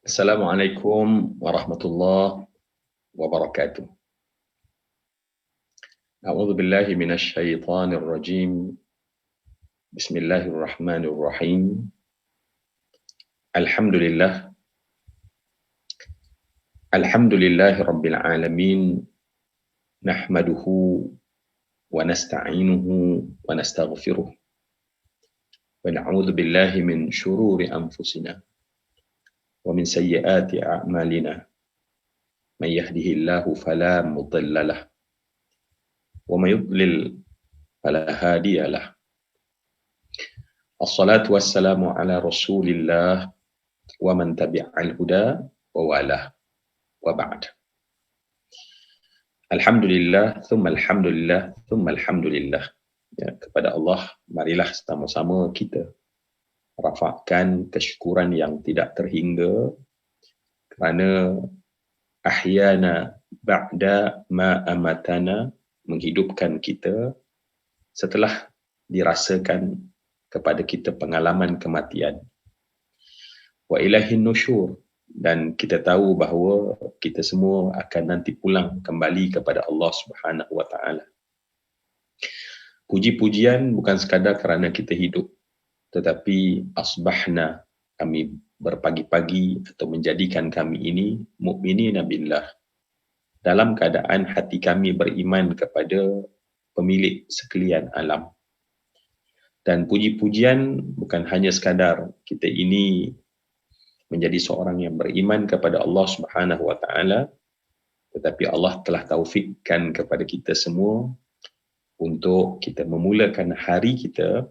Assalamualaikum warahmatullahi wabarakatuh. A'udzu billahi minasy syaithanir rajim. Bismillahirrahmanirrahim. Alhamdulillah. Alhamdulillahi rabbil alamin. Nahmaduhu wa nasta'inuhu wa nastaghfiruh. Wa na'udzu billahi min syururi anfusina wa min sayyiati a'malina. Man yahdihillahu fala mudilla lahu wa may yudlil fala hadiya lahu. Assalatu wassalamu ala rasulillah wa man tabi'al huda wa walah wa ba'd. Alhamdulillah, thumma alhamdulillah, thumma alhamdulillah. Ya, kepada Allah, marilah sama-sama kita rafakkan kesyukuran yang tidak terhingga kerana ahyana ba'da ma amatana, menghidupkan kita setelah dirasakan kepada kita pengalaman kematian. Wa ilahin nusyur, dan kita tahu bahawa kita semua akan nanti pulang kembali kepada Allah Subhanahu wa taala. Puji-pujian bukan sekadar kerana kita hidup, tetapi asbahna, kami berpagi-pagi atau menjadikan kami ini mukminina billah, dalam keadaan hati kami beriman kepada pemilik sekalian alam. Dan puji-pujian bukan hanya sekadar kita ini menjadi seorang yang beriman kepada Allah Subhanahu wa taala, tetapi Allah telah taufikkan kepada kita semua untuk kita memulakan hari kita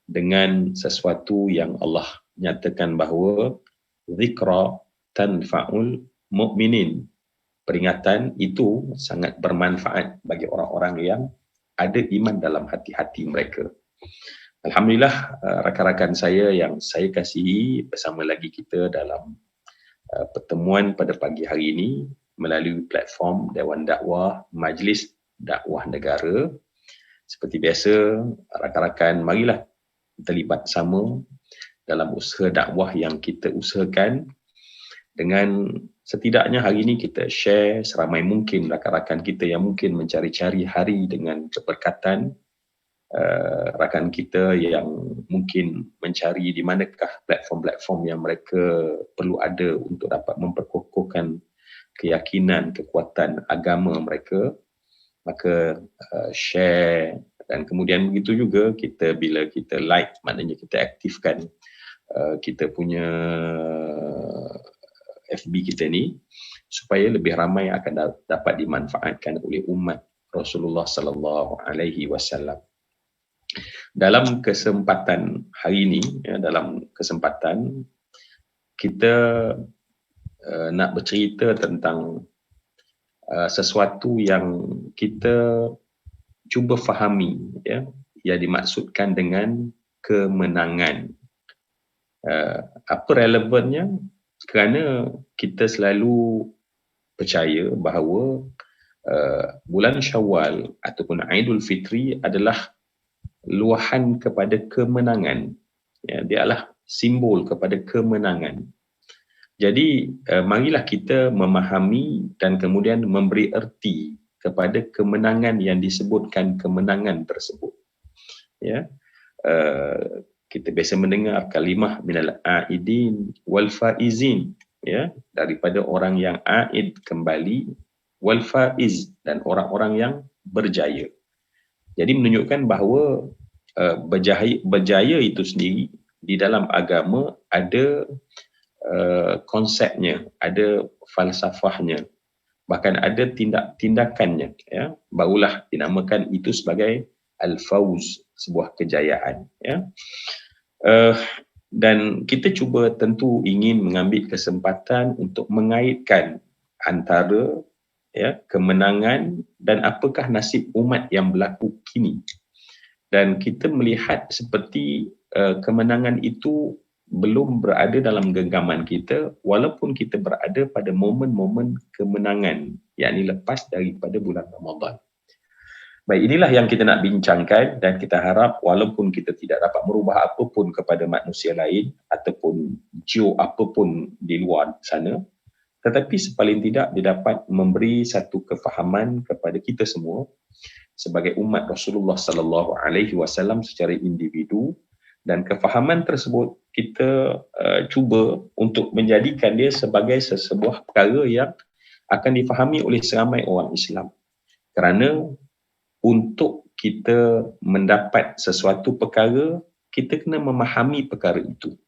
dengan sesuatu yang Allah nyatakan bahawa zikra tanfa'ul mu'minin. Peringatan itu sangat bermanfaat bagi orang-orang yang ada iman dalam hati-hati mereka. Alhamdulillah, rakan-rakan saya yang saya kasihi bersama lagi kita dalam pertemuan pada pagi hari ini melalui platform Dewan Dakwah Majlis Dakwah Negara. Seperti biasa, rakan-rakan marilah terlibat sama dalam usaha dakwah yang kita usahakan, dengan setidaknya hari ini kita share seramai mungkin rakan-rakan kita yang mungkin mencari-cari hari dengan keberkatan, rakan kita yang mungkin mencari di manakah platform-platform yang mereka perlu ada untuk dapat memperkokohkan keyakinan, kekuatan agama mereka, maka share. Dan kemudian begitu juga kita, bila kita like, maknanya kita aktifkan kita punya FB kita ni, supaya lebih ramai akan dapat dimanfaatkan oleh umat Rasulullah sallallahu alaihi wasallam. Dalam kesempatan hari ini, dalam kesempatan kita nak bercerita tentang sesuatu yang kita cuba fahami, yang dimaksudkan dengan kemenangan. Apa relevannya? Kerana kita selalu percaya bahawa bulan Syawal ataupun Aidul Fitri adalah luahan kepada kemenangan. Dia adalah simbol kepada kemenangan. Jadi marilah kita memahami dan kemudian memberi erti kepada kemenangan yang disebutkan kemenangan tersebut. Kita biasa mendengar kalimah minal aidin wal faizin, daripada orang yang aid kembali, wal faiz, dan orang-orang yang berjaya. Jadi menunjukkan bahawa berjaya itu sendiri di dalam agama ada konsepnya, ada falsafahnya, bahkan ada tindakannya, barulah dinamakan itu sebagai al-fawz, sebuah kejayaan. Dan kita cuba tentu ingin mengambil kesempatan untuk mengaitkan antara kemenangan dan apakah nasib umat yang berlaku kini. Dan kita melihat seperti kemenangan itu belum berada dalam genggaman kita, walaupun kita berada pada momen-momen kemenangan, yakni lepas daripada bulan Ramadan. Baik, inilah yang kita nak bincangkan, dan kita harap walaupun kita tidak dapat merubah apapun kepada manusia lain ataupun jiwa apapun di luar sana, tetapi sepaling tidak dia dapat memberi satu kefahaman kepada kita semua sebagai umat Rasulullah sallallahu alaihi wasallam secara individu, dan kefahaman tersebut kita cuba untuk menjadikan dia sebagai sebuah perkara yang akan difahami oleh seramai orang Islam. Kerana untuk kita mendapat sesuatu perkara, kita kena memahami perkara itu.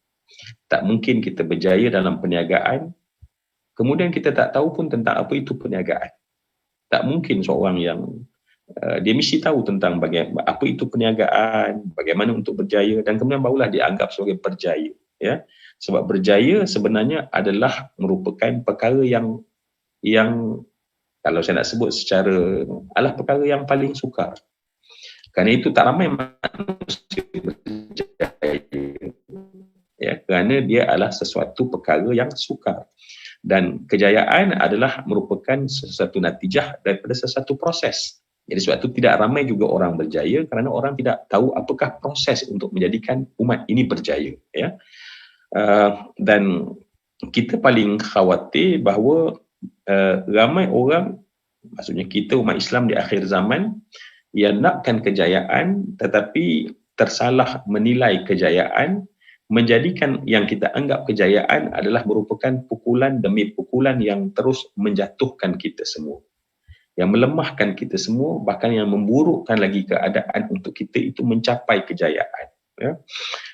Tak mungkin kita berjaya dalam perniagaan kemudian kita tak tahu pun tentang apa itu perniagaan. Tak mungkin seorang yang dia mesti tahu tentang apa itu perniagaan, bagaimana untuk berjaya, dan kemudian barulah dianggap sebagai berjaya. Sebab berjaya sebenarnya adalah merupakan perkara yang kalau saya nak sebut secara, adalah perkara yang paling sukar. Kerana itu tak ramai manusia berjaya. Kerana dia adalah sesuatu perkara yang sukar. Dan kejayaan adalah merupakan sesuatu natijah daripada sesuatu proses. Jadi sebab itu tidak ramai juga orang berjaya kerana orang tidak tahu apakah proses untuk menjadikan umat ini berjaya. Dan kita paling khawatir bahawa ramai orang, maksudnya kita umat Islam di akhir zaman, yang nakkan kejayaan tetapi tersalah menilai kejayaan, menjadikan yang kita anggap kejayaan adalah merupakan pukulan demi pukulan yang terus menjatuhkan kita semua, yang melemahkan kita semua, bahkan yang memburukkan lagi keadaan untuk kita itu mencapai kejayaan.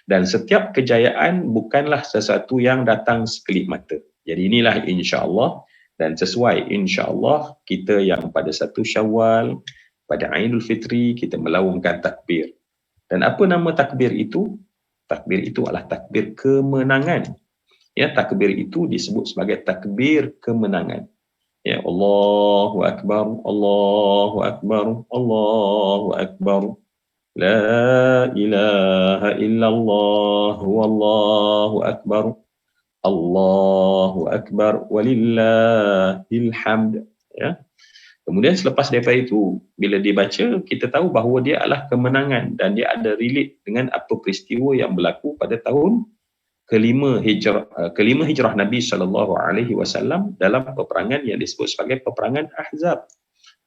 Dan setiap kejayaan bukanlah sesuatu yang datang sekelip mata. Jadi inilah insya-Allah, dan sesuai insya-Allah kita yang pada 1 Syawal, pada Aidul Fitri, kita melaungkan takbir. Dan apa nama takbir itu? Takbir itu adalah takbir kemenangan. Takbir itu disebut sebagai takbir kemenangan. Allahu Akbar, Allahu Akbar, Allahu Akbar. La ilaha illallah wallahu akbar. Allahu akbar walillahil hamd. Ya. Kemudian selepas daripada itu, bila dibaca, kita tahu bahawa dia adalah kemenangan dan dia ada relate dengan apa peristiwa yang berlaku pada tahun kelima hijrah Nabi sallallahu alaihi wasallam dalam peperangan yang disebut sebagai peperangan Ahzab.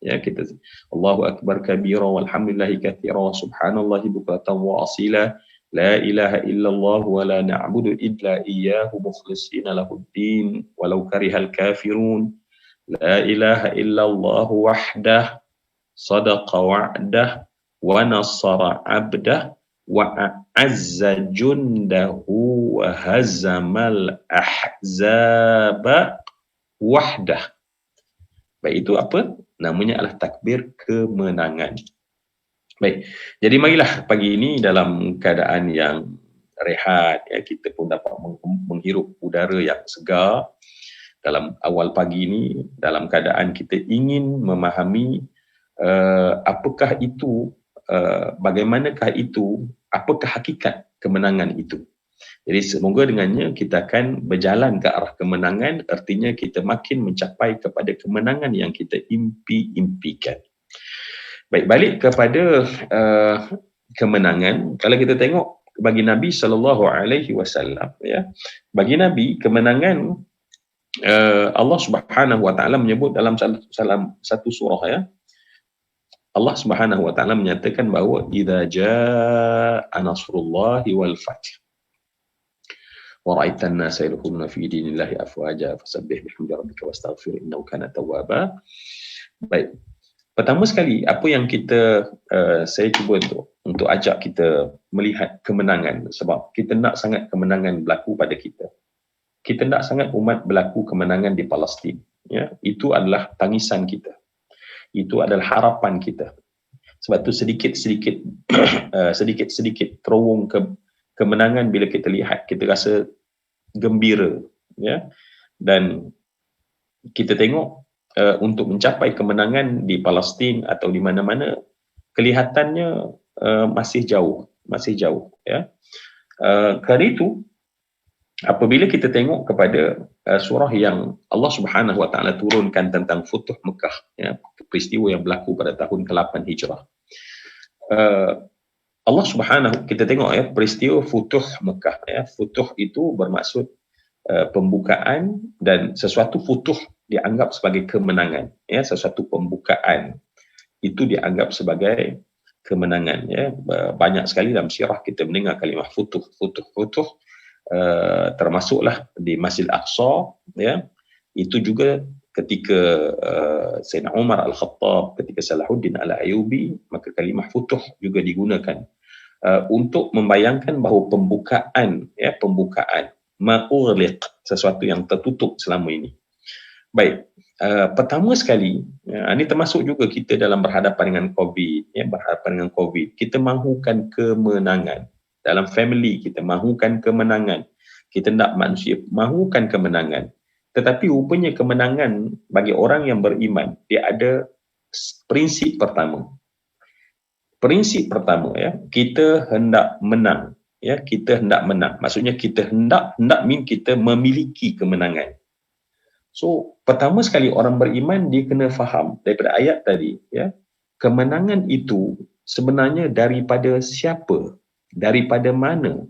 Ya, kita Allahu akbar kabira walhamdulillahi katsira subhanallahi bukratan wa asila la ilaha illallah wa la na'budu illa iyyahu mukhlishina lahuddin walau karihal kafirun la ilaha illallah wahdah sadaqa wa'dah wa nasara 'abdah wa a'azza jundahu wa hazamal ahzaba wahdah. Baik, itu apa? Namanya adalah takbir kemenangan. Baik, jadi marilah pagi ini dalam keadaan yang rehat, ya, kita pun dapat menghirup udara yang segar dalam awal pagi ini, dalam keadaan kita ingin memahami apakah itu, bagaimanakah itu, apakah hakikat kemenangan itu. Jadi semoga dengannya kita akan berjalan ke arah kemenangan, artinya kita makin mencapai kepada kemenangan yang kita impikan. Baik, balik kepada kemenangan. Kalau kita tengok bagi Nabi SAW, ya, bagi Nabi kemenangan, Allah Subhanahu Wa Taala menyebut dalam satu surah, ya, Allah Subhanahu Wa Taala menyatakan bahawa idza jaa nasrullahi wal fath wa ra'aitan nasa yadkhuluna fi dinillahi afwaja fasabbih bihamdi rabbika wastaghfir innahu kana tawwaba. Baik. Pertama sekali, apa yang saya cuba untuk ajak kita melihat kemenangan, sebab kita nak sangat kemenangan berlaku pada kita. Kita nak sangat umat berlaku kemenangan di Palestin. Ya, itu adalah tangisan kita. Itu adalah harapan kita. Sebab tu sedikit-sedikit terowong kemenangan bila kita lihat, kita rasa gembira, ya. Dan kita tengok untuk mencapai kemenangan di Palestin atau di mana-mana, kelihatannya masih jauh, ya. Kerana itu, apabila kita tengok kepada surah yang Allah Subhanahu Wa Taala turunkan tentang Futuh Mekah, ya, peristiwa yang berlaku pada tahun ke-8 Hijrah. Allah Subhanahu, kita tengok, ya, peristiwa Futuh Mekah, ya. Futuh itu bermaksud pembukaan, dan sesuatu futuh dianggap sebagai kemenangan, ya. Sesuatu pembukaan itu dianggap sebagai kemenangan, ya. Banyak sekali dalam sirah kita mendengar kalimah futuh, termasuklah di Masjid Aqsa, ya. Itu juga ketika Sayyidina Umar Al-Khattab, ketika Salahuddin Al-Ayyubi, maka kalimah futuh juga digunakan untuk membayangkan bahawa pembukaan, ya, pembukaan ma'ughliq, sesuatu yang tertutup selama ini. Baik, pertama sekali, ya, ini termasuk juga kita dalam berhadapan dengan COVID, ya, kita mahukan kemenangan. Dalam family kita mahukan kemenangan. Kita nak manusia mahukan kemenangan. Tetapi rupanya kemenangan bagi orang yang beriman, dia ada prinsip pertama. Prinsip pertama, ya, kita hendak menang, ya, kita hendak menang. Maksudnya kita hendak mean kita memiliki kemenangan. So, pertama sekali orang beriman dia kena faham daripada ayat tadi, ya, kemenangan itu sebenarnya daripada siapa? Daripada mana?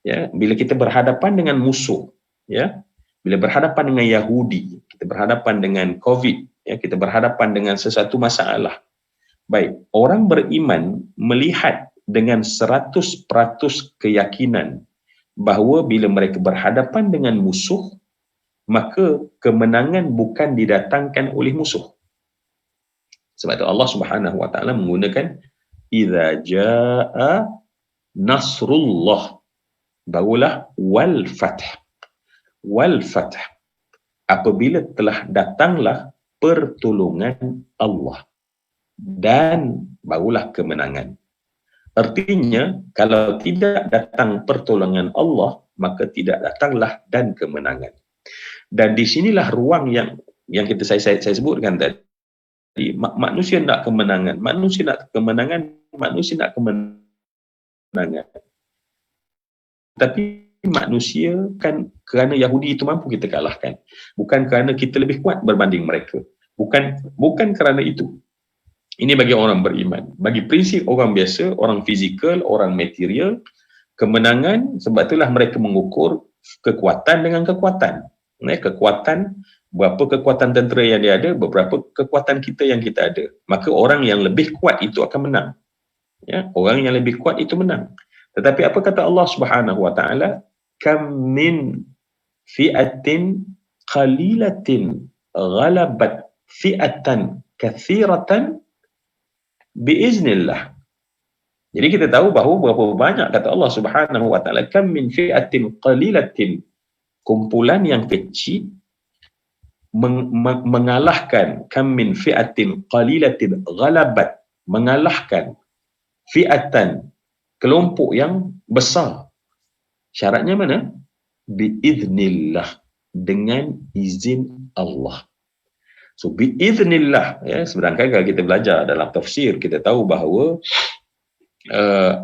Ya, bila kita berhadapan dengan musuh, ya, bila berhadapan dengan Yahudi, kita berhadapan dengan COVID, ya, kita berhadapan dengan sesuatu masalah. Baik, orang beriman melihat dengan 100% keyakinan bahawa bila mereka berhadapan dengan musuh, maka kemenangan bukan didatangkan oleh musuh. Sebab itu Allah Subhanahu Wa Taala menggunakan idza jaa nasrullah, barulah wal fath. Wal fath, apabila telah datanglah pertolongan Allah, dan barulah kemenangan. Artinya, kalau tidak datang pertolongan Allah, maka tidak datanglah dan kemenangan. Dan di sinilah ruang yang saya sebutkan tadi. Manusia nak kemenangan. Manusia nak kemenangan manusia nak kemenangan. Tapi manusia kan kerana Yahudi itu mampu kita kalahkan. Bukan kerana kita lebih kuat berbanding mereka. Bukan kerana itu. Ini bagi orang beriman. Bagi prinsip orang biasa, orang fizikal, orang material, kemenangan, sebab itulah mereka mengukur kekuatan dengan kekuatan. Kekuatan, berapa kekuatan tentera yang dia ada, beberapa kekuatan kita yang kita ada. Maka orang yang lebih kuat itu akan menang. Ya, orang yang lebih kuat itu menang. Tetapi apa kata Allah Subhanahu wa taala? Kam min fi'atin qalilatin ghalabat fi'atan katsiratan biiznillah. Jadi kita tahu bahawa berapa banyak kata Allah Subhanahu wa taala, kam min fi'atin qalilatin, kumpulan yang kecil mengalahkan, kam min fi'atin qalilatin ghalabat, mengalahkan fi'atan, kelompok yang besar. Syaratnya mana? Biiznillah, dengan izin Allah. So biiznillah, ya, sedangkan kalau kita belajar dalam tafsir, kita tahu bahawa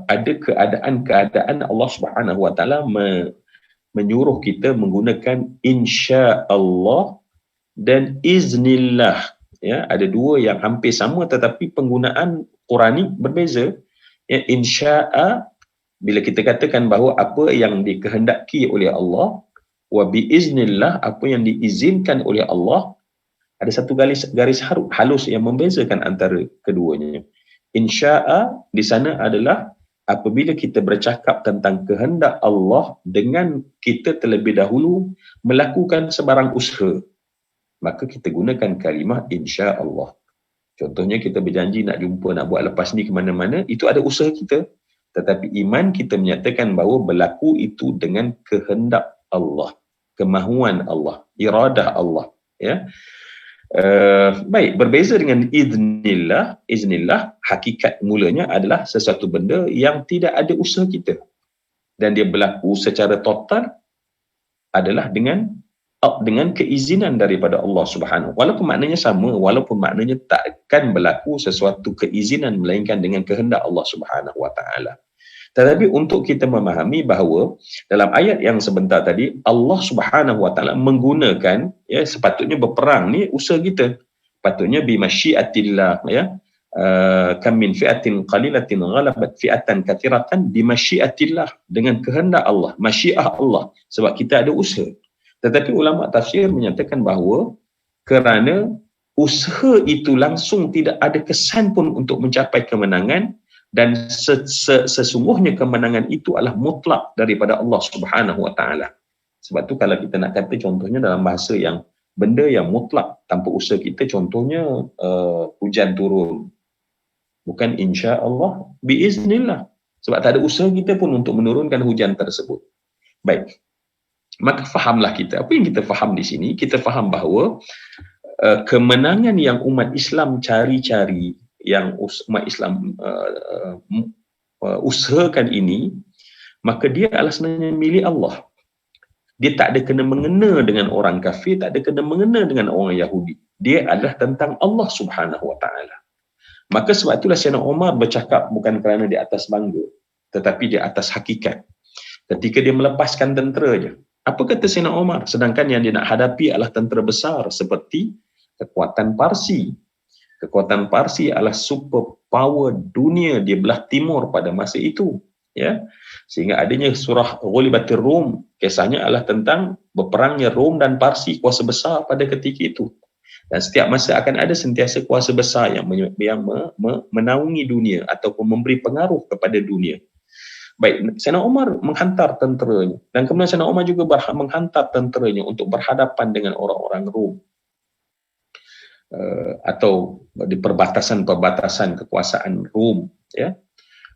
ada keadaan Allah Subhanahu wa taala menyuruh kita menggunakan insya-Allah dan iznillah. Ya, ada dua yang hampir sama tetapi penggunaan Qurani berbeza. Ya, insya'a, bila kita katakan bahawa apa yang dikehendaki oleh Allah, wa biiznillah, apa yang diizinkan oleh Allah, ada satu garis halus yang membezakan antara keduanya. Insya'a di sana adalah apabila kita bercakap tentang kehendak Allah dengan kita terlebih dahulu melakukan sebarang usaha, maka kita gunakan kalimah insya-Allah. Contohnya kita berjanji nak jumpa, nak buat lepas ni ke mana-mana, itu ada usaha kita. Tetapi iman kita menyatakan bahawa berlaku itu dengan kehendak Allah, kemahuan Allah, iradah Allah. Ya. Baik, berbeza dengan iznillah, hakikat mulanya adalah sesuatu benda yang tidak ada usaha kita. Dan dia berlaku secara total adalah dengan keizinan daripada Allah Subhanahu. Walaupun maknanya sama, walaupun maknanya takkan berlaku sesuatu keizinan melainkan dengan kehendak Allah Subhanahu wa taala. Tetapi untuk kita memahami bahawa dalam ayat yang sebentar tadi, Allah Subhanahu wa taala menggunakan, ya, sepatutnya berperang ni usaha kita. Patutnya bi masyiatillah, ya. Kam min fi'atin qalilatin ghalabat fi'atan katsiratan bi masyiatillah, dengan kehendak Allah, masyiah Allah, sebab kita ada usaha. Tetapi ulama tafsir menyatakan bahawa kerana usaha itu langsung tidak ada kesan pun untuk mencapai kemenangan, dan sesungguhnya kemenangan itu adalah mutlak daripada Allah Subhanahu wa taala. Sebab tu kalau kita nak kata contohnya dalam bahasa yang benda yang mutlak tanpa usaha kita, contohnya hujan turun, bukan insya-Allah, biiznillah, sebab tak ada usaha kita pun untuk menurunkan hujan tersebut. Baik. Maka fahamlah kita. Apa yang kita faham di sini? Kita faham bahawa kemenangan yang umat Islam cari-cari, yang umat Islam usahakan ini, maka dia adalah sebenarnya milik Allah. Dia tak ada kena-mengena dengan orang kafir, tak ada kena-mengena dengan orang Yahudi. Dia adalah tentang Allah Subhanahu wa taala. Maka sebab itulah Sayyidina Umar bercakap bukan kerana di atas bangga, tetapi di atas hakikat. Ketika dia melepaskan tenteranya, apa kata Sayyidina Umar? Sedangkan yang dia nak hadapi adalah tentera besar seperti kekuatan Parsi. Kekuatan Parsi adalah super power dunia di belah timur pada masa itu. Ya, sehingga adanya surah Ghulibatir Rum, kisahnya adalah tentang berperangnya Rom dan Parsi, kuasa besar pada ketika itu. Dan setiap masa akan ada sentiasa kuasa besar yang menaungi dunia ataupun memberi pengaruh kepada dunia. Baik, Sayyidina Umar menghantar tenteranya, dan kemudian Sayyidina Umar juga menghantar tenteranya untuk berhadapan dengan orang-orang Rom, atau di perbatasan-perbatasan kekuasaan Rom, ya.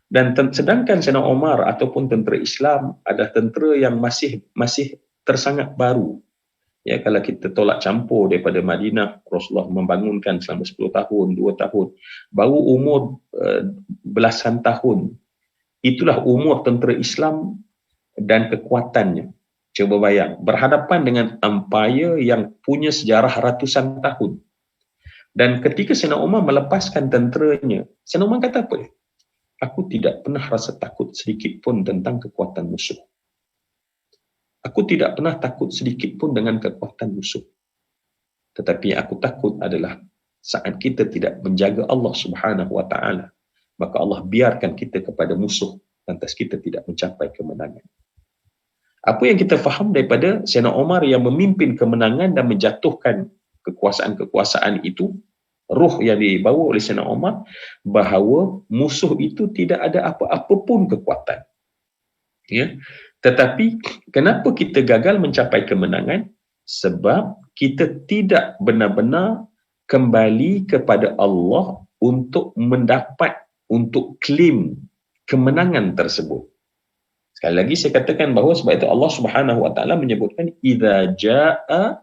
Dan sedangkan Sayyidina Umar ataupun tentera Islam adalah tentera yang masih tersangat baru. Ya, kalau kita tolak campur daripada Madinah, Rasulullah membangunkan selama 10 tahun, 2 tahun, baru umur belasan tahun. Itulah umur tentera Islam dan kekuatannya. Cuba bayang, berhadapan dengan empire yang punya sejarah ratusan tahun. Dan ketika Sayyidina Umar melepaskan tenteranya, Sayyidina Umar kata apa? aku tidak pernah rasa takut sedikit pun tentang kekuatan musuh. Aku tidak pernah takut sedikit pun dengan kekuatan musuh. Tetapi aku takut adalah saat kita tidak menjaga Allah Subhanahu wa taala, maka Allah biarkan kita kepada musuh lantas kita tidak mencapai kemenangan. Apa yang kita faham daripada Sayyidina Umar yang memimpin kemenangan dan menjatuhkan kekuasaan-kekuasaan itu, ruh yang dibawa oleh Sayyidina Umar, bahawa musuh itu tidak ada apa-apa pun kekuatan. Ya. Tetapi kenapa kita gagal mencapai kemenangan? Sebab kita tidak benar-benar kembali kepada Allah untuk mendapat, untuk claim kemenangan tersebut. Sekali lagi saya katakan bahawa sebab itu Allah Subhanahu wa taala menyebutkan idza jaa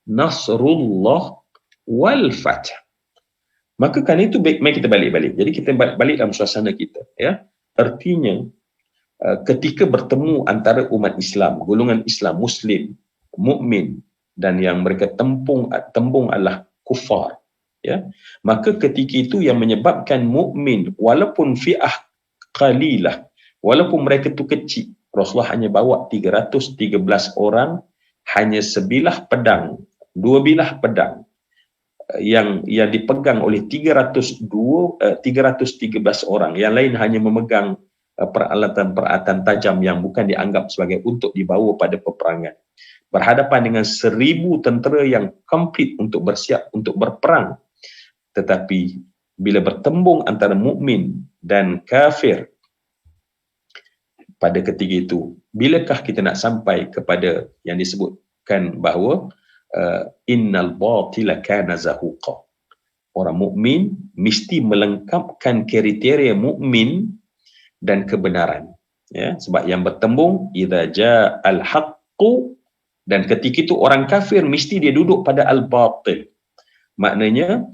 nasrullah wal fath. Maka kan itu mari kita balik-balik. Jadi kita balik dalam suasana kita, ya. Artinya ketika bertemu antara umat Islam, golongan Islam, Muslim, mukmin dan yang mereka tembung adalah kufar, ya, maka ketika itu yang menyebabkan mukmin walaupun fi'ah qalilah, walaupun mereka itu kecil, Rasulullah hanya bawa 313 orang, hanya sebilah pedang, dua bilah pedang yang dipegang oleh 313 orang, yang lain hanya memegang peralatan-peralatan tajam yang bukan dianggap sebagai untuk dibawa pada peperangan. Berhadapan dengan 1000 tentera yang komplit untuk bersiap untuk berperang. Tetapi bila bertembung antara mukmin dan kafir pada ketika itu, bilakah kita nak sampai kepada yang disebutkan bahawa innal batila kana zahuqa. Orang mukmin mesti melengkapkan kriteria mukmin dan kebenaran, ya, sebab yang bertembung idza ja'al haqqu, dan ketika itu orang kafir mesti dia duduk pada al-batil. Maknanya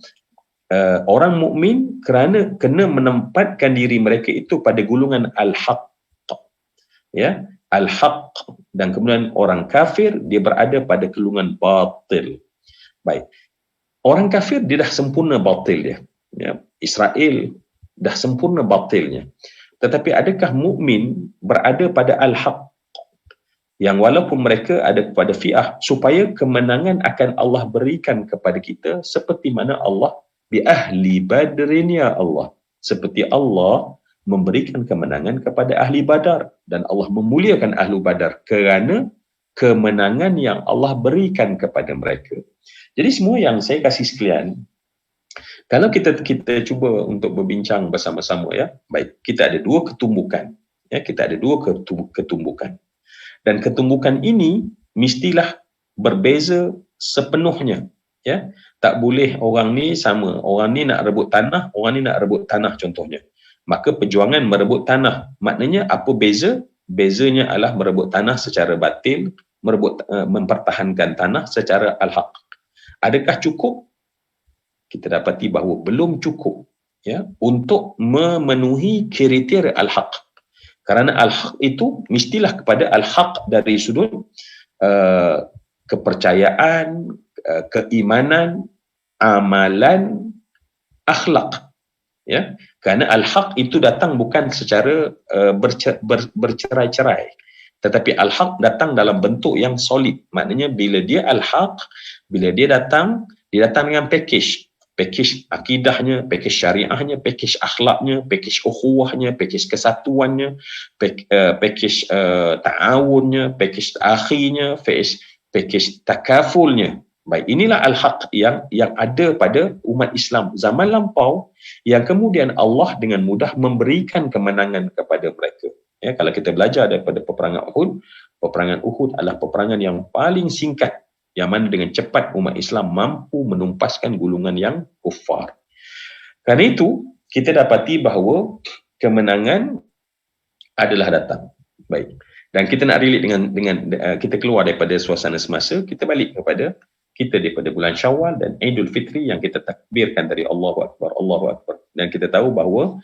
orang mukmin kena menempatkan diri mereka itu pada golongan al-haqq, ya, al-haqq, dan kemudian orang kafir dia berada pada golongan batil. Baik, orang kafir dia dah sempurna batil dia, ya. Israel dah sempurna batilnya. Tetapi adakah mukmin berada pada al-haq, yang walaupun mereka ada pada fi'ah, supaya kemenangan akan Allah berikan kepada kita seperti mana Allah bi ahli badrin, ya Allah, seperti Allah memberikan kemenangan kepada ahli Badar, dan Allah memuliakan ahli Badar kerana kemenangan yang Allah berikan kepada mereka. Jadi semua yang saya kasih sekalian, kalau kita cuba untuk berbincang bersama-sama, ya, baik, kita ada dua ketumbukan, ya, kita ada dua ketumbukan, dan ketumbukan ini mestilah berbeza sepenuhnya, ya. Tak boleh orang ni sama, orang ni nak rebut tanah, orang ni nak rebut tanah contohnya. Maka perjuangan merebut tanah, maknanya apa beza? Bezanya adalah merebut tanah secara batil, mempertahankan tanah secara al-haq. Adakah cukup? Kita dapati bahawa belum cukup, ya, untuk memenuhi kriteria al-haq. Kerana al-haq itu mestilah kepada al-haq dari sudut kepercayaan, keimanan, amalan, akhlak, ya. Kerana al-haq itu datang bukan secara bercerai-cerai, tetapi al-haq datang dalam bentuk yang solid. Maknanya bila dia al-haq, bila dia datang dengan package akidahnya, package syariahnya, package akhlaknya, package ukhuwahnya, package kesatuannya, package ta'awunnya, package akhinya, package takafulnya. Baik, inilah al-haq yang ada pada umat Islam zaman lampau, yang kemudian Allah dengan mudah memberikan kemenangan kepada mereka. Ya, kalau kita belajar daripada peperangan Uhud adalah peperangan yang paling singkat, yang mana dengan cepat umat Islam mampu menumpaskan golongan yang kufar. Kerana itu, kita dapati bahawa kemenangan adalah datang. Baik. Dan kita nak relate dengan kita keluar daripada suasana semasa, kita balik kepada kita daripada bulan Syawal dan Aidul Fitri yang kita takbirkan dari Allahu Akbar, Allahu Akbar. Dan kita tahu bahawa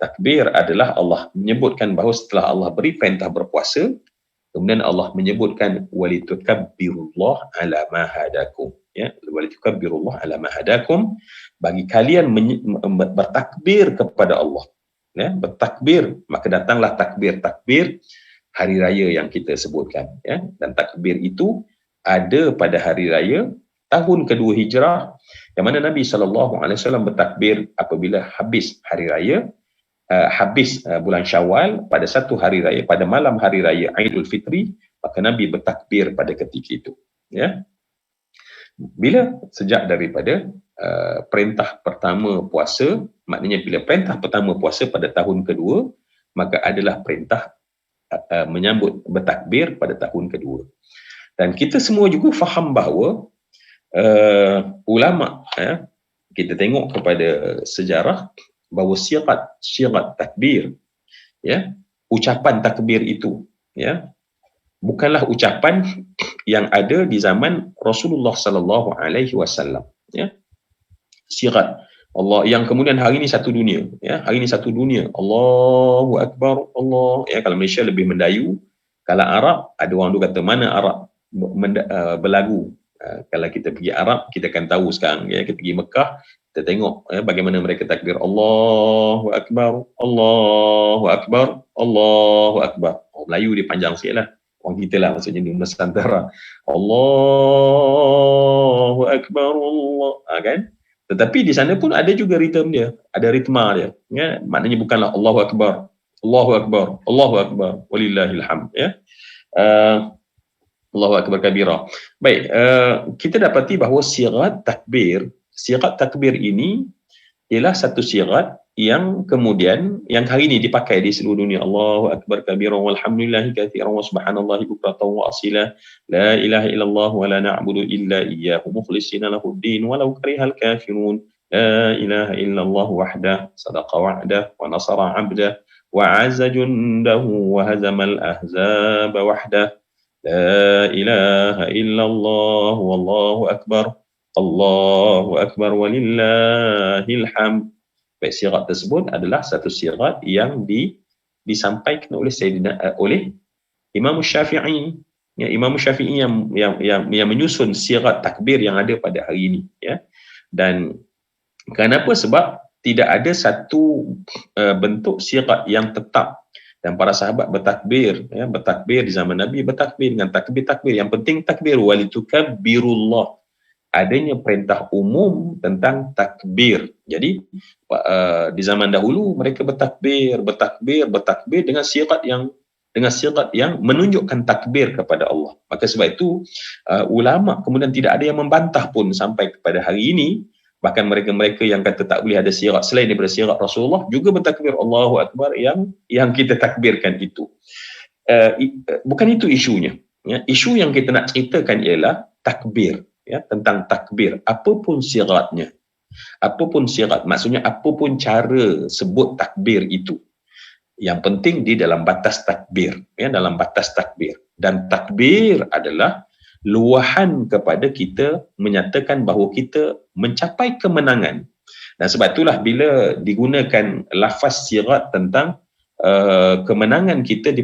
takbir adalah Allah menyebutkan bahawa setelah Allah beri perintah berpuasa, kemudian Allah menyebutkan walitukabbirullah ala ma hadakum, ya, walitukabbirullah ala ma hadakum, bagi kalian bertakbir kepada Allah, ya, bertakbir, maka datanglah takbir hari raya yang kita sebutkan, ya. Dan takbir itu ada pada hari raya tahun kedua hijrah, yang mana Nabi SAW bertakbir apabila habis hari raya, habis bulan Syawal, pada satu hari raya, pada malam hari raya Aidul Fitri, maka Nabi bertakbir pada ketika itu, ya. Bila sejak daripada perintah pertama puasa, maknanya bila perintah pertama puasa pada tahun kedua, maka adalah perintah menyambut bertakbir pada tahun kedua. Dan kita semua juga faham bahawa ulama, kita tengok kepada sejarah bahawa syirat takbir, ya, ucapan takbir itu, ya, bukanlah ucapan yang ada di zaman Rasulullah sallallahu alaihi wasallam, ya. Syirat Allah yang kemudian hari ini satu dunia, ya, hari ini satu dunia, Allahu Akbar, Allah, ya. Kalau Malaysia lebih mendayu, kalau Arab ada orang tu kata mana Arab berlagu. Kalau kita pergi Arab, kita akan tahu sekarang, ya, kita pergi Mekah, kita tengok, ya, bagaimana mereka takbir Allahu Akbar, Allahu Akbar, Allahu Akbar. Oh, Melayu dia panjang sikit lah, orang kita lah maksudnya di Nusantara, Allahu Akbar, Allah, kan? Tetapi di sana pun ada juga ritme dia, ada ritma dia, ya. Maknanya bukanlah Allahu Akbar, Allahu Akbar, Allahu Akbar, walillahil hamd, ya. Allahu Akbar kabira. Baik, kita dapati bahawa syirat takbir ini ialah satu syirat yang kemudian yang hari ini dipakai di seluruh dunia. Allahu Akbar kabira walhamdulillahi katsiran wa subhanallahi bukratan wa asila, la ilaha illallah wa la na'budu illa iyyahu mukhlishina lahud-din walau karihal kafirun, la ilaha illallah wahdah sadaqa wa'dah wa nasara 'abdah wa 'azza jundahu wa hazamal ahzaba wahdah, la ilaha illallah wallahu akbar, Allahu akbar walillahil hamd. Baik, syirat tersebut adalah satu syirat yang disampaikan oleh oleh Imam Syafi'i, ya, Imam Syafi'i yang menyusun syirat takbir yang ada pada hari ini, ya. Dan kenapa? Sebab tidak ada satu bentuk syirat yang tetap, dan para sahabat bertakbir, ya, bertakbir di zaman Nabi, bertakbir dengan takbir yang penting takbir walitukabbirullah, adanya perintah umum tentang takbir. Jadi di zaman dahulu mereka bertakbir dengan syirat yang menunjukkan takbir kepada Allah. Maka sebab itu ulama kemudian tidak ada yang membantah pun sampai kepada hari ini. Bahkan mereka-mereka yang kata tak boleh ada syirat selain daripada syirat Rasulullah juga bertakbir Allahu Akbar yang kita takbirkan itu. Bukan itu isunya, ya. Isu yang kita nak ceritakan ialah takbir, ya, tentang takbir, apapun syiratnya, maksudnya apapun cara sebut takbir itu, yang penting di dalam batas takbir, ya, dalam batas takbir. Dan takbir adalah luahan kepada kita menyatakan bahawa kita mencapai kemenangan. Dan sebab itulah bila digunakan lafaz syirat tentang kemenangan kita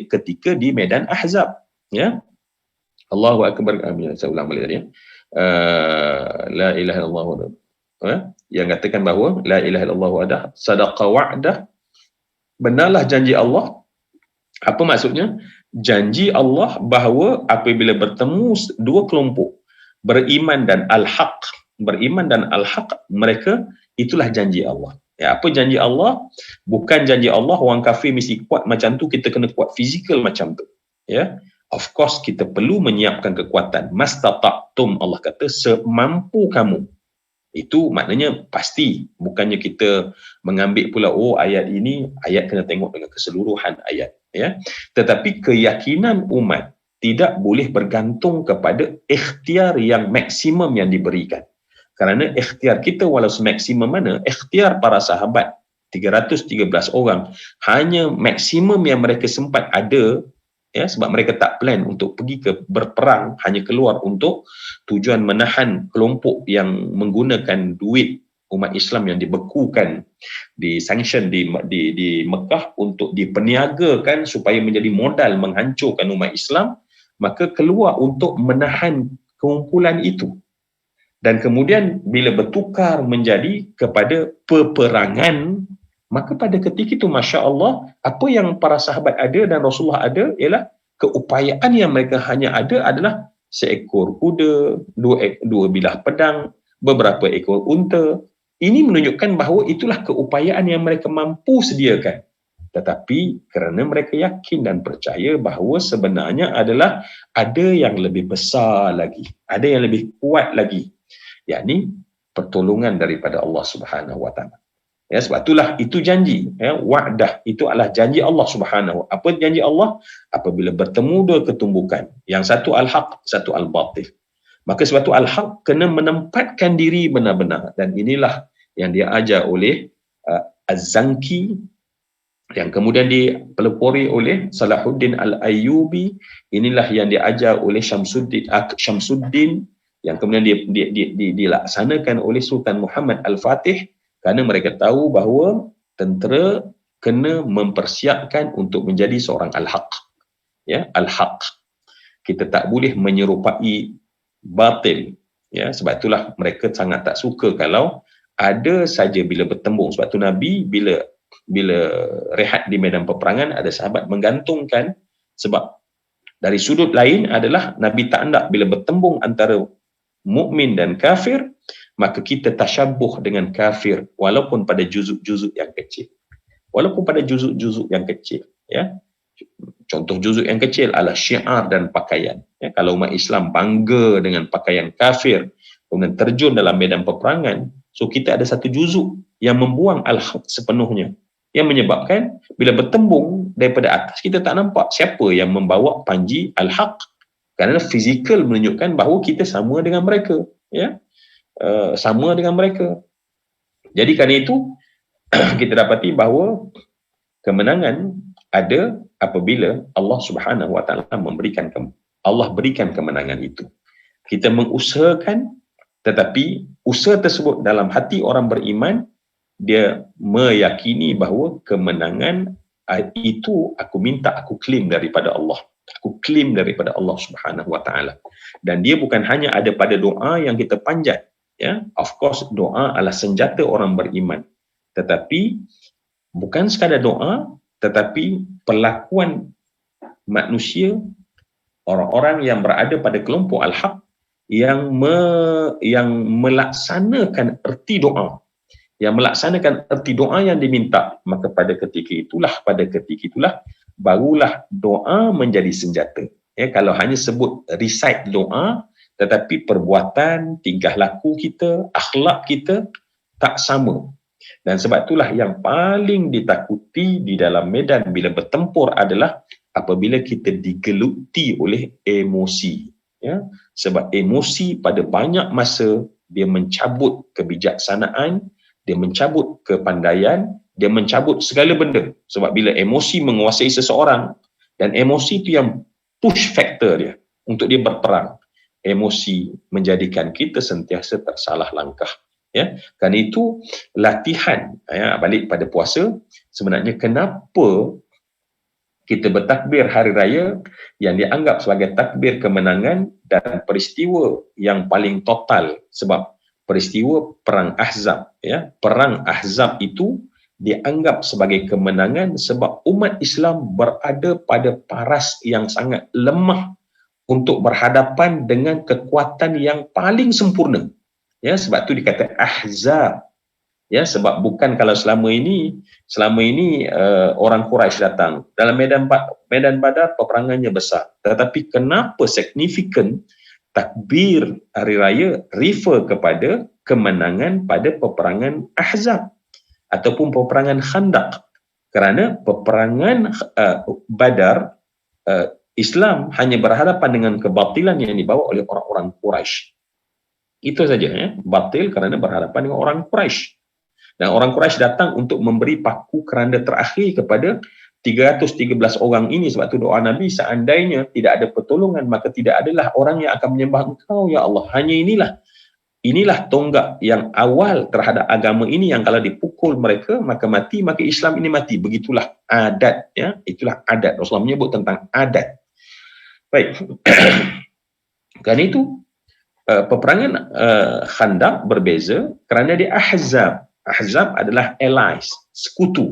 ketika di medan Ahzab, ya. Allahu Akbar, saya ulang balik tadi, ya. La ilaha illallah, yang katakan bahawa la ilaha illallah wahdah sadaqa wa'dah, benarlah janji Allah. Apa maksudnya? Janji Allah bahawa apabila bertemu dua kelompok beriman dan al-haq, mereka itulah janji Allah. Ya, apa janji Allah? Bukan janji Allah orang kafir mesti kuat macam tu, kita kena kuat fizikal macam tu, ya. Of course kita perlu menyiapkan kekuatan. Mastata'tum, Allah kata semampu kamu. Itu maknanya pasti, bukannya kita mengambil pula ayat ini, ayat kena tengok dengan keseluruhan ayat, ya. Tetapi keyakinan umat tidak boleh bergantung kepada ikhtiar yang maksimum yang diberikan. Kerana ikhtiar kita walau semaksimum mana, ikhtiar para sahabat 313 orang hanya maksimum yang mereka sempat ada, ya, sebab mereka tak plan untuk pergi ke berperang, hanya keluar untuk tujuan menahan kelompok yang menggunakan duit umat Islam yang dibekukan, disanction di Mekah untuk diperniagakan supaya menjadi modal menghancurkan umat Islam. Maka keluar untuk menahan kumpulan itu. Dan kemudian bila bertukar menjadi kepada peperangan, Maka pada ketika itu, Masya Allah, apa yang para sahabat ada dan Rasulullah ada ialah keupayaan yang mereka hanya ada adalah seekor kuda, dua bilah pedang, beberapa ekor unta. Ini menunjukkan bahawa itulah keupayaan yang mereka mampu sediakan. Tetapi kerana mereka yakin dan percaya bahawa sebenarnya adalah ada yang lebih besar lagi, ada yang lebih kuat lagi, yakni pertolongan daripada Allah Subhanahu Wa Taala. Ya, sebab itulah itu janji, ya, wa'dah itu adalah janji Allah Subhanahu. Apa janji Allah? Apabila bertemu dua ketumbukan, yang satu al-haq, satu al-batil. Maka sebab itu al-haq kena menempatkan diri benar-benar, dan inilah yang dia ajar oleh Az-Zanki, yang kemudian dipelopori oleh Salahuddin Al-Ayyubi. Inilah yang diajar oleh Syamsuddin, yang kemudian dilaksanakan oleh Sultan Muhammad Al-Fatih, kerana mereka tahu bahawa tentera kena mempersiapkan untuk menjadi seorang al-haq. Ya, al-haq. Kita tak boleh menyerupai batil. Ya, sebab itulah mereka sangat tak suka kalau ada saja bila bertembung. Sebab tu Nabi bila rehat di medan peperangan, ada sahabat menggantungkan, sebab dari sudut lain adalah Nabi tak hendak bila bertembung antara mukmin dan kafir, maka kita tasyabuh dengan kafir walaupun pada juzuk-juzuk yang kecil. Walaupun pada juzuk-juzuk yang kecil, ya. Contoh juzuk yang kecil adalah syiar dan pakaian. Ya, kalau umat Islam bangga dengan pakaian kafir, kemudian terjun dalam medan peperangan, so kita ada satu juzuk yang membuang al-haq sepenuhnya, yang menyebabkan bila bertembung daripada atas, kita tak nampak siapa yang membawa panji al-haq, kerana fizikal menunjukkan bahawa kita sama dengan mereka, ya. Sama dengan mereka. Jadi kerana itu kita dapati bahawa kemenangan ada apabila Allah Subhanahu Wa Taala berikan kemenangan itu. Kita mengusahakan, tetapi usaha tersebut dalam hati orang beriman, dia meyakini bahawa kemenangan itu aku minta, aku claim daripada Allah. Aku claim daripada Allah Subhanahu Wa Taala. Dan dia bukan hanya ada pada doa yang kita panjat. Ya, of course doa adalah senjata orang beriman. Tetapi bukan sekadar doa, tetapi perlakuan manusia, orang-orang yang berada pada kelompok al-haq, yang melaksanakan erti doa, yang diminta, maka pada ketika itulah barulah doa menjadi senjata. Ya, kalau hanya sebut recite doa, tetapi perbuatan, tingkah laku kita, akhlak kita tak sama. Dan sebab itulah yang paling ditakuti di dalam medan bila bertempur adalah apabila kita digeluti oleh emosi. Ya, sebab emosi pada banyak masa dia mencabut kebijaksanaan, dia mencabut kepandaian, dia mencabut segala benda. Sebab bila emosi menguasai seseorang, dan emosi itu yang push factor dia untuk dia berperang, emosi menjadikan kita sentiasa tersalah langkah. Ya, kerana itu latihan, ya, balik pada puasa, sebenarnya kenapa kita bertakbir hari raya yang dianggap sebagai takbir kemenangan dan peristiwa yang paling total, sebab peristiwa perang Ahzab, ya, perang Ahzab itu dianggap sebagai kemenangan sebab umat Islam berada pada paras yang sangat lemah untuk berhadapan dengan kekuatan yang paling sempurna. Ya, sebab tu dikata Ahzab. Ya, sebab bukan kalau selama ini orang Quraisy datang dalam medan Badar, peperangannya besar. Tetapi kenapa signifikan takbir hari raya refer kepada kemenangan pada peperangan Ahzab ataupun peperangan Khandaq? Kerana peperangan Badar, Islam hanya berhadapan dengan kebatilan yang dibawa oleh orang-orang Quraisy. Itu saja, ya. Batil kerana berhadapan dengan orang Quraisy. Dan orang Quraisy datang untuk memberi paku keranda terakhir kepada 313 orang ini. Sebab itu doa Nabi, seandainya tidak ada pertolongan, maka tidak adalah orang yang akan menyembah Engkau, ya Allah. Hanya inilah tonggak yang awal terhadap agama ini, yang kalau dipukul mereka maka mati, maka Islam ini mati. Begitulah adat, ya. Itulah adat. Rasulullah menyebut tentang adat. Baik. Kerana itu peperangan Khandaq berbeza kerana di Ahzab Ahzab adalah allies, sekutu.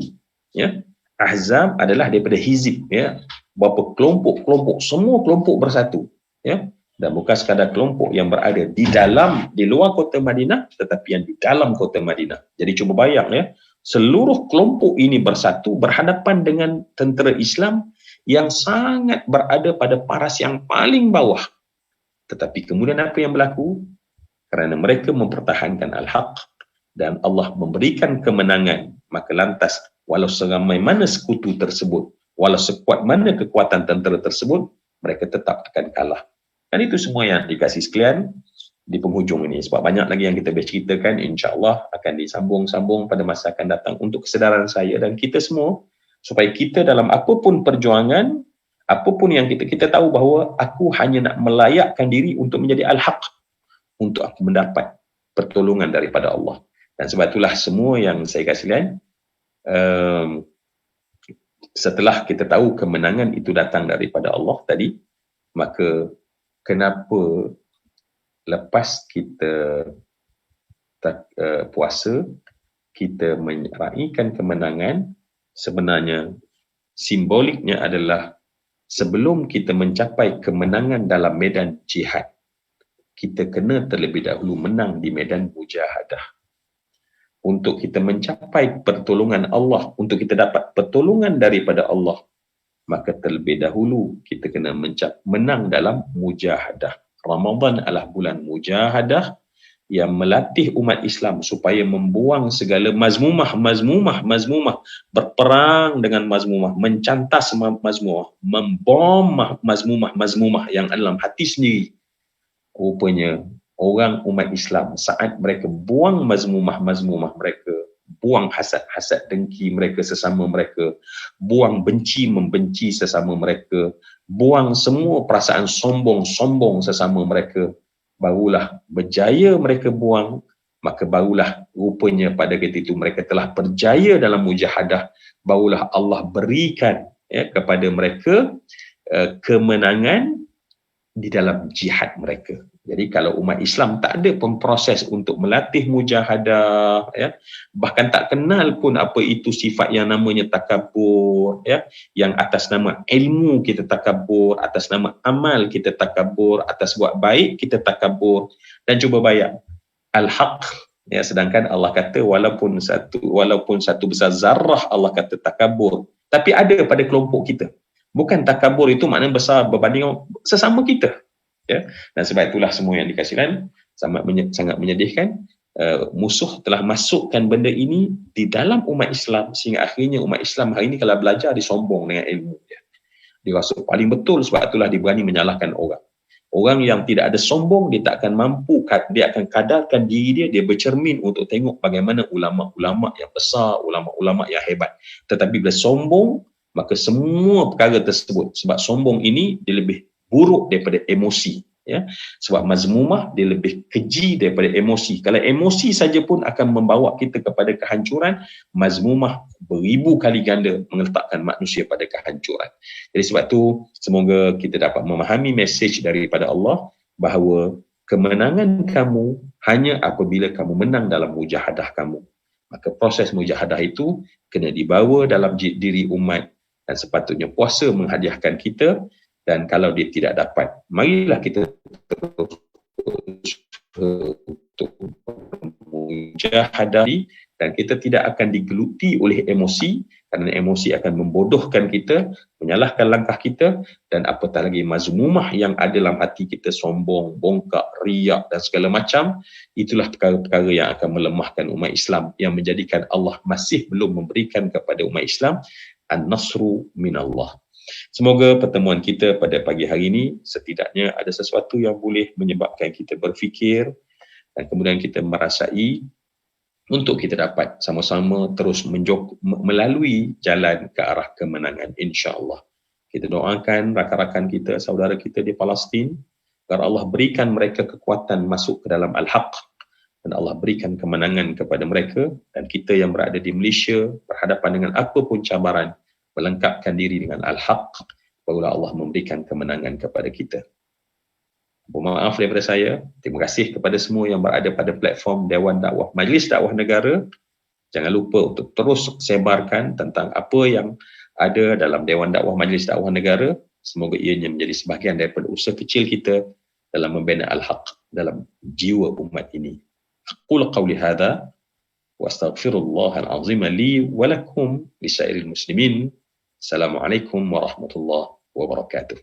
Ya. Ahzab adalah daripada hizib, ya. Berapa kelompok-kelompok, semua kelompok bersatu, ya. Dan bukan sekadar kelompok yang berada di luar kota Madinah, tetapi yang di dalam kota Madinah. Jadi cuba bayang, ya, seluruh kelompok ini bersatu berhadapan dengan tentera Islam yang sangat berada pada paras yang paling bawah. Tetapi kemudian apa yang berlaku? Kerana mereka mempertahankan al-haq dan Allah memberikan kemenangan, maka lantas walau seramai mana sekutu tersebut, walau sekuat mana kekuatan tentera tersebut, mereka tetap akan kalah. Dan itu semua yang dikasih sekalian di penghujung ini. Sebab banyak lagi yang kita berceritakan, insya-Allah akan disambung-sambung pada masa akan datang untuk kesedaran saya dan kita semua, supaya kita dalam apapun perjuangan, apapun yang kita tahu bahawa aku hanya nak melayakkan diri untuk menjadi al-haq, untuk aku mendapat pertolongan daripada Allah. Dan sebab itulah semua yang saya kasih lihat, setelah kita tahu kemenangan itu datang daripada Allah tadi, maka kenapa lepas kita puasa, kita meraihkan kemenangan, sebenarnya simboliknya adalah sebelum kita mencapai kemenangan dalam medan jihad, kita kena terlebih dahulu menang di medan mujahadah. Untuk kita mencapai pertolongan Allah, untuk kita dapat pertolongan daripada Allah, maka terlebih dahulu kita kena menang dalam mujahadah. Ramadan adalah bulan mujahadah yang melatih umat Islam supaya membuang segala mazmumah, berperang dengan mazmumah, mencantas mazmumah, membom mazmumah yang ada dalam hati sendiri. Rupanya orang umat Islam saat mereka buang mazmumah mereka, buang hasad dengki mereka sesama mereka, buang membenci sesama mereka, buang semua perasaan sombong sesama mereka, barulah berjaya mereka buang, maka barulah rupanya pada ketika itu mereka telah berjaya dalam mujahadah, barulah Allah berikan, ya, kepada mereka kemenangan di dalam jihad mereka. Jadi kalau umat Islam tak ada pun proses untuk melatih mujahadah, ya, bahkan tak kenal pun apa itu sifat yang namanya takabur, ya, yang atas nama ilmu kita takabur, atas nama amal kita takabur, atas buat baik kita takabur. Dan cuba bayang, al-haq, ya, sedangkan Allah kata walaupun satu besar zarrah Allah kata takabur, tapi ada pada kelompok kita. Bukan takabur itu maknanya besar berbanding sesama kita, ya. Dan sebab itulah semua yang dikasihkan sangat menyedihkan. Musuh telah masukkan benda ini di dalam umat Islam sehingga akhirnya umat Islam hari ini kalau belajar disombong dengan ilmu dia. Dia rasa paling betul, sebab itulah dia berani menyalahkan orang. Orang yang tidak ada sombong, dia tak akan mampu, dia akan kadarkan diri dia bercermin untuk tengok bagaimana ulama-ulama yang besar, ulama-ulama yang hebat. Tetapi bila sombong, maka semua perkara tersebut, sebab sombong ini dia lebih buruk daripada emosi, ya. Sebab mazmumah dia lebih keji daripada emosi. Kalau emosi saja pun akan membawa kita kepada kehancuran, mazmumah beribu kali ganda meletakkan manusia pada kehancuran. Jadi sebab tu semoga kita dapat memahami mesej daripada Allah bahawa kemenangan kamu hanya apabila kamu menang dalam mujahadah kamu. Maka proses mujahadah itu kena dibawa dalam diri umat. Dan sepatutnya puasa menghadiahkan kita, dan kalau dia tidak dapat, marilah kita terus untuk mujahadah, dan kita tidak akan digeluti oleh emosi, kerana emosi akan membodohkan kita, menyalahkan langkah kita, dan apatah lagi mazmumah yang ada dalam hati kita, sombong, bongkak, riak dan segala macam. Itulah perkara-perkara yang akan melemahkan umat Islam, yang menjadikan Allah masih belum memberikan kepada umat Islam an-nasru minallah. Semoga pertemuan kita pada pagi hari ini setidaknya ada sesuatu yang boleh menyebabkan kita berfikir dan kemudian kita merasai untuk kita dapat sama-sama terus melalui jalan ke arah kemenangan, insya-Allah. Kita doakan rakan-rakan kita, saudara kita di Palestin, agar Allah berikan mereka kekuatan masuk ke dalam al-haq dan Allah berikan kemenangan kepada mereka, dan kita yang berada di Malaysia berhadapan dengan apa pun cabaran, melengkapkan diri dengan al-haq, barulah Allah memberikan kemenangan kepada kita. Maaf daripada saya. Terima kasih kepada semua yang berada pada platform Dewan Dakwah Majlis Dakwah Negara. Jangan lupa untuk terus sebarkan tentang apa yang ada dalam Dewan Dakwah Majlis Dakwah Negara. Semoga ianya menjadi sebahagian daripada usaha kecil kita dalam membina al-haq dalam jiwa umat ini. Aqulu qawli hadha wa astaghfirullah al-azim li wa lakum lisairil muslimin. Assalamualaikum warahmatullahi wabarakatuh.